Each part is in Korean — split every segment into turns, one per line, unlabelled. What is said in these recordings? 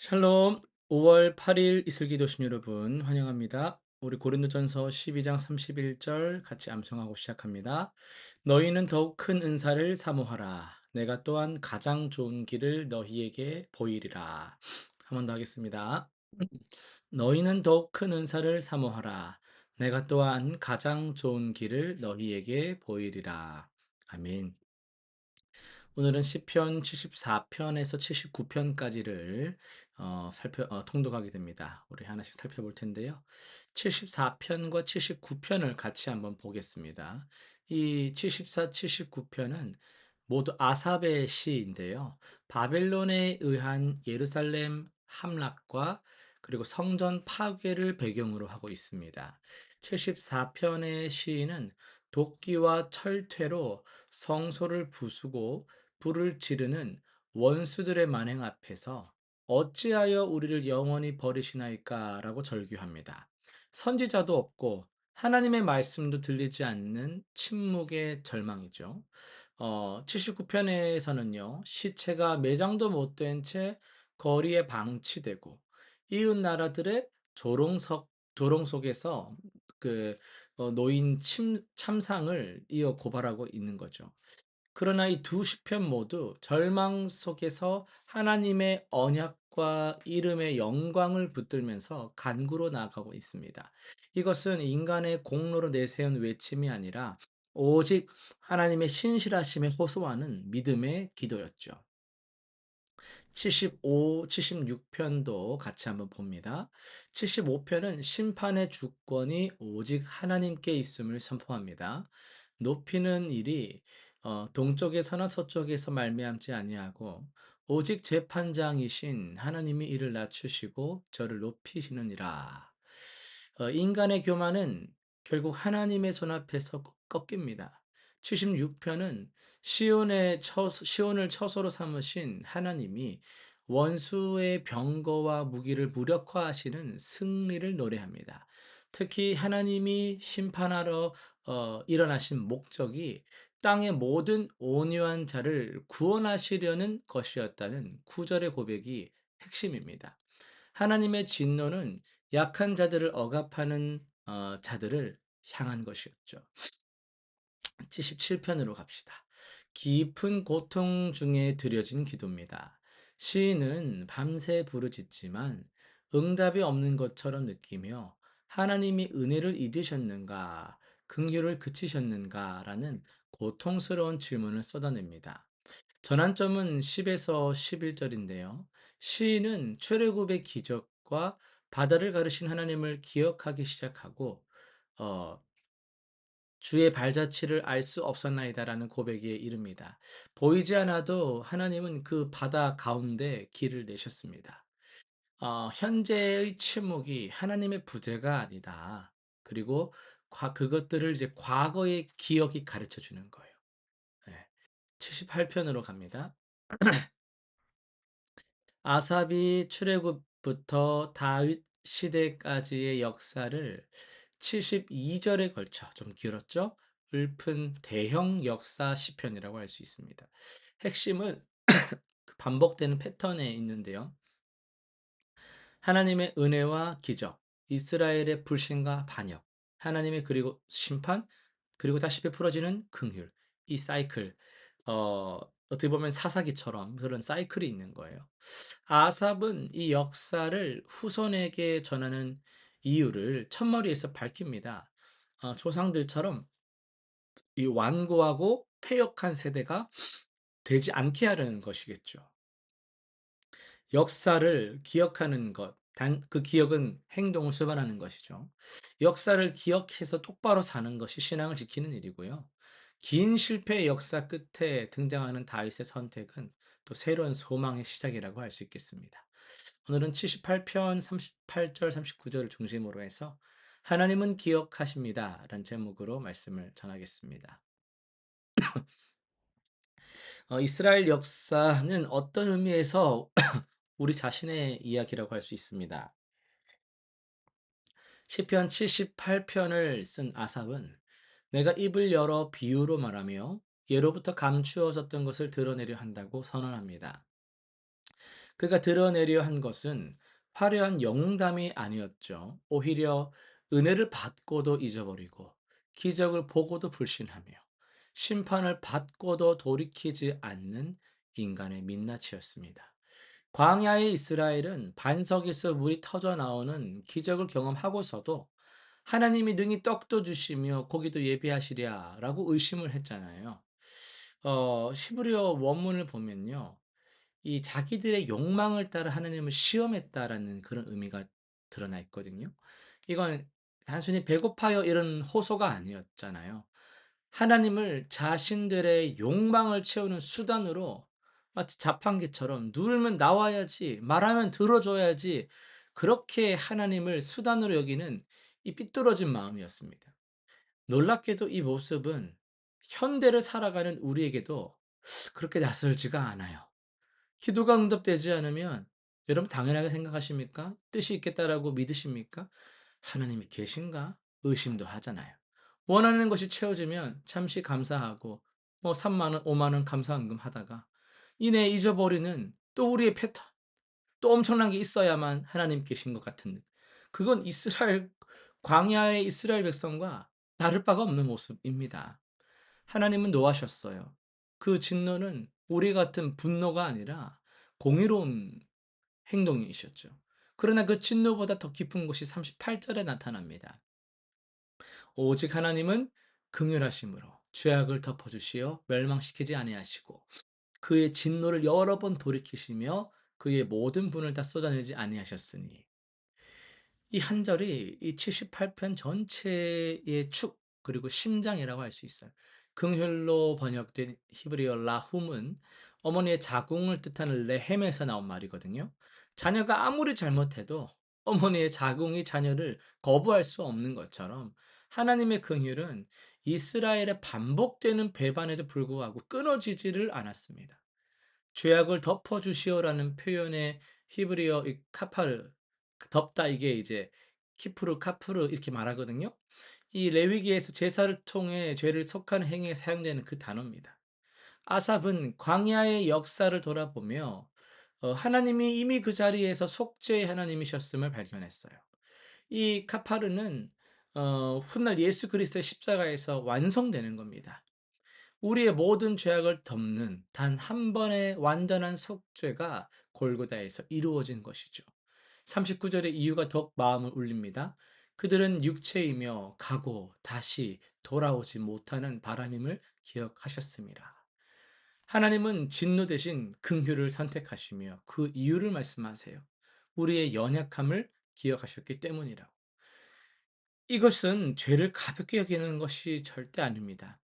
샬롬. 5월 8일 이슬기도신 여러분 환영합니다. 우리 고린도전서 12장 31절 같이 암송하고 시작합니다. 너희는 더욱 큰 은사를 사모하라. 내가 또한 가장 좋은 길을 너희에게 보이리라. 한 번 더 하겠습니다. 너희는 더욱 큰 은사를 사모하라. 내가 또한 가장 좋은 길을 너희에게 보이리라. 아멘. 오늘은 시편 74편에서 79편까지를 통독하게 됩니다. 우리 하나씩 살펴볼 텐데요. 74편과 79편을 같이 한번 보겠습니다. 이 74, 79편은 모두 아삽의 시인데요. 바벨론에 의한 예루살렘 함락과 그리고 성전 파괴를 배경으로 하고 있습니다. 74편의 시인은 도끼와 철퇴로 성소를 부수고 불을 지르는 원수들의 만행 앞에서 어찌하여 우리를 영원히 버리시나이까라고 절규합니다. 선지자도 없고 하나님의 말씀도 들리지 않는 침묵의 절망이죠. 79편에서는요, 시체가 매장도 못된 채 거리에 방치되고 이웃 나라들의 조롱 속에서 노인 참상을 이어 고발하고 있는 거죠. 그러나 이 두 시편 모두 절망 속에서 하나님의 언약과 이름의 영광을 붙들면서 간구로 나아가고 있습니다. 이것은 인간의 공로로 내세운 외침이 아니라 오직 하나님의 신실하심에 호소하는 믿음의 기도였죠. 75, 76편도 같이 한번 봅니다. 75편은 심판의 주권이 오직 하나님께 있음을 선포합니다. 높이는 일이 동쪽에서나 서쪽에서 말미암지 아니하고 오직 재판장이신 하나님이 이를 낮추시고 저를 높이시느니라. 인간의 교만은 결국 하나님의 손 앞에서 꺾입니다. 76편은 시온을 처소로 삼으신 하나님이 원수의 병거와 무기를 무력화하시는 승리를 노래합니다. 특히 하나님이 심판하러 일어나신 목적이 땅의 모든 온유한 자를 구원하시려는 것이었다는 구절의 고백이 핵심입니다. 하나님의 진노는 약한 자들을 억압하는 자들을 향한 것이었죠. 77편으로 갑시다. 깊은 고통 중에 드려진 기도입니다. 시인은 밤새 부르짖지만 응답이 없는 것처럼 느끼며 하나님이 은혜를 잊으셨는가, 긍휼을 그치셨는가라는 고통스러운 질문을 쏟아냅니다. 전환점은 10에서 11절인데요. 시인은 출애굽의 기적과 바다를 가르신 하나님을 기억하기 시작하고 어, 주의 발자취를 알 수 없었나이다라는 고백에 이릅니다. 보이지 않아도 하나님은 그 바다 가운데 길을 내셨습니다. 현재의 침묵이 하나님의 부재가 아니다. 그리고 그것들을 이제 과거의 기억이 가르쳐 주는 거예요. 네. 78편으로 갑니다. 아삽이 출애굽부터 다윗 시대까지의 역사를 72절에 걸쳐 좀 길었죠? 읊은 대형 역사 시편이라고 할 수 있습니다. 핵심은 그 반복되는 패턴에 있는데요. 하나님의 은혜와 기적, 이스라엘의 불신과 반역, 하나님의 그리고 심판, 그리고 다시 베풀어지는 긍휼. 이 사이클, 어떻게 보면 사사기처럼 그런 사이클이 있는 거예요. 아삽은 이 역사를 후손에게 전하는 이유를 첫머리에서 밝힙니다. 조상들처럼 이 완고하고 패역한 세대가 되지 않게 하려는 것이겠죠. 역사를 기억하는 것, 그 기억은 행동을 수반하는 것이죠. 역사를 기억해서 똑바로 사는 것이 신앙을 지키는 일이고요. 긴 실패의 역사 끝에 등장하는 다윗의 선택은 또 새로운 소망의 시작이라고 할 수 있겠습니다. 오늘은 78편 38절 39절을 중심으로 해서 하나님은 기억하십니다. 라는 제목으로 말씀을 전하겠습니다. 이스라엘 역사는 어떤 의미에서 우리 자신의 이야기라고 할 수 있습니다. 시편 78편을 쓴 아삽은 내가 입을 열어 비유로 말하며 예로부터 감추어졌던 것을 드러내려 한다고 선언합니다. 그가 드러내려 한 것은 화려한 영웅담이 아니었죠. 오히려 은혜를 받고도 잊어버리고 기적을 보고도 불신하며 심판을 받고도 돌이키지 않는 인간의 민낯이었습니다. 광야의 이스라엘은 반석에서 물이 터져 나오는 기적을 경험하고서도 하나님이 능히 떡도 주시며 고기도 예비하시랴라고 의심을 했잖아요. 히브리어 원문을 보면요. 이 자기들의 욕망을 따라 하나님을 시험했다라는 그런 의미가 드러나 있거든요. 이건 단순히 배고파요 이런 호소가 아니었잖아요. 하나님을 자신들의 욕망을 채우는 수단으로 마치 자판기처럼 누르면 나와야지, 말하면 들어줘야지, 그렇게 하나님을 수단으로 여기는 이 삐뚤어진 마음이었습니다. 놀랍게도 이 모습은 현대를 살아가는 우리에게도 그렇게 낯설지가 않아요. 기도가 응답되지 않으면 여러분 당연하게 생각하십니까? 뜻이 있겠다라고 믿으십니까? 하나님이 계신가? 의심도 하잖아요. 원하는 것이 채워지면 잠시 감사하고 뭐 3만 원, 5만 원 감사헌금 하다가 이내 잊어버리는 또 우리의 패턴, 또 엄청난 게 있어야만 하나님 계신 것 같은, 그건 이스라엘 광야의 이스라엘 백성과 다를 바가 없는 모습입니다. 하나님은 노하셨어요. 그 진노는 우리 같은 분노가 아니라 공의로운 행동이셨죠. 그러나 그 진노보다 더 깊은 곳이 38절에 나타납니다. 오직 하나님은 긍휼하심으로 죄악을 덮어주시어 멸망시키지 아니하시고 그의 진노를 여러 번 돌이키시며 그의 모든 분을 다 쏟아내지 아니하셨으니, 이 한 절이 이 78편 전체의 축 그리고 심장이라고 할 수 있어요. 긍휼로 번역된 히브리어 라훔은 어머니의 자궁을 뜻하는 레헴에서 나온 말이거든요. 자녀가 아무리 잘못해도 어머니의 자궁이 자녀를 거부할 수 없는 것처럼 하나님의 긍휼은 이스라엘의 반복되는 배반에도 불구하고 끊어지지를 않았습니다. 죄악을 덮어 주시오라는 표현의 히브리어 이 카파르, 그 덮다, 이게 이제 키프르, 카프르 이렇게 말하거든요. 이 레위기에서 제사를 통해 죄를 속하는 행위에 사용되는 그 단어입니다. 아삽은 광야의 역사를 돌아보며 하나님이 이미 그 자리에서 속죄의 하나님이셨음을 발견했어요. 이 카파르는 훗날 예수 그리스도의 십자가에서 완성되는 겁니다. 우리의 모든 죄악을 덮는 단 한 번의 완전한 속죄가 골고다에서 이루어진 것이죠. 39절의 이유가 더욱 마음을 울립니다. 그들은 육체이며 가고 다시 돌아오지 못하는 바람임을 기억하셨습니다. 하나님은 진노 대신 긍휼을 선택하시며 그 이유를 말씀하세요. 우리의 연약함을 기억하셨기 때문이라고. 이것은 죄를 가볍게 여기는 것이 절대 아닙니다.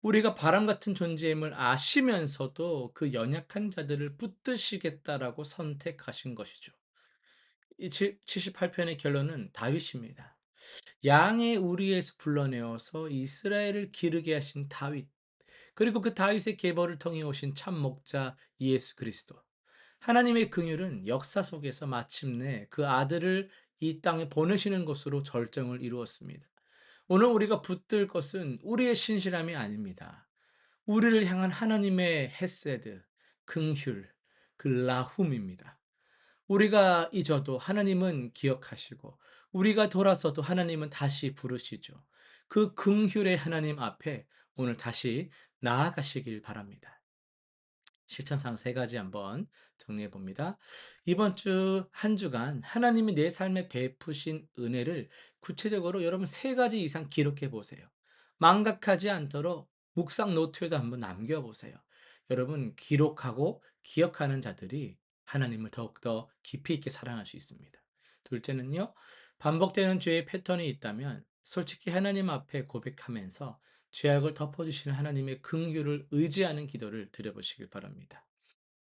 우리가 바람 같은 존재임을 아시면서도 그 연약한 자들을 붙드시겠다라고 선택하신 것이죠. 이 78편의 결론은 다윗입니다. 양의 우리에서 불러내어서 이스라엘을 기르게 하신 다윗, 그리고 그 다윗의 계보를 통해 오신 참 목자 예수 그리스도. 하나님의 긍휼은 역사 속에서 마침내 그 아들을 이 땅에 보내시는 것으로 절정을 이루었습니다. 오늘 우리가 붙들 것은 우리의 신실함이 아닙니다. 우리를 향한 하나님의 헤세드, 긍휼, 그 라훔입니다. 우리가 잊어도 하나님은 기억하시고 우리가 돌아서도 하나님은 다시 부르시죠. 그 긍휼의 하나님 앞에 오늘 다시 나아가시길 바랍니다. 실천상 세 가지 한번 정리해 봅니다. 이번 주 한 주간 하나님이 내 삶에 베푸신 은혜를 구체적으로 여러분 세 가지 이상 기록해 보세요. 망각하지 않도록 묵상 노트에도 한번 남겨 보세요. 여러분 기록하고 기억하는 자들이 하나님을 더욱더 깊이 있게 사랑할 수 있습니다. 둘째는요. 반복되는 죄의 패턴이 있다면 솔직히 하나님 앞에 고백하면서 죄악을 덮어주시는 하나님의 긍휼을 의지하는 기도를 드려보시길 바랍니다.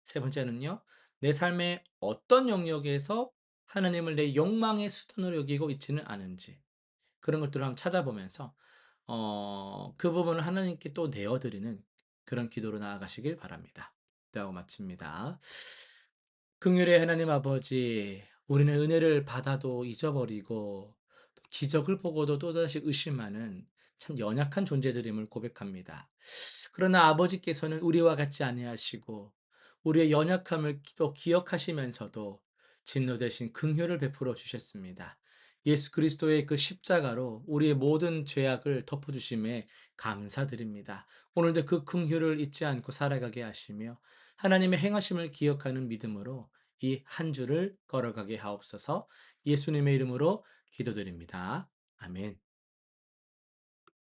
세 번째는요, 내 삶의 어떤 영역에서 하나님을 내 욕망의 수단으로 여기고 있지는 않은지, 그런 것들을 한번 찾아보면서 그 부분을 하나님께 또 내어드리는 그런 기도로 나아가시길 바랍니다. 기도하고 마칩니다. 긍휼의 하나님 아버지, 우리는 은혜를 받아도 잊어버리고 또 기적을 보고도 또다시 의심하는 참 연약한 존재들임을 고백합니다. 그러나 아버지께서는 우리와 같지 아니하시고 우리의 연약함을 또 기억하시면서도 진노 대신 긍휼을 베풀어 주셨습니다. 예수 그리스도의 그 십자가로 우리의 모든 죄악을 덮어 주심에 감사드립니다. 오늘도 그 긍휼을 잊지 않고 살아가게 하시며 하나님의 행하심을 기억하는 믿음으로 이 한 주를 걸어가게 하옵소서. 예수님의 이름으로 기도드립니다. 아멘.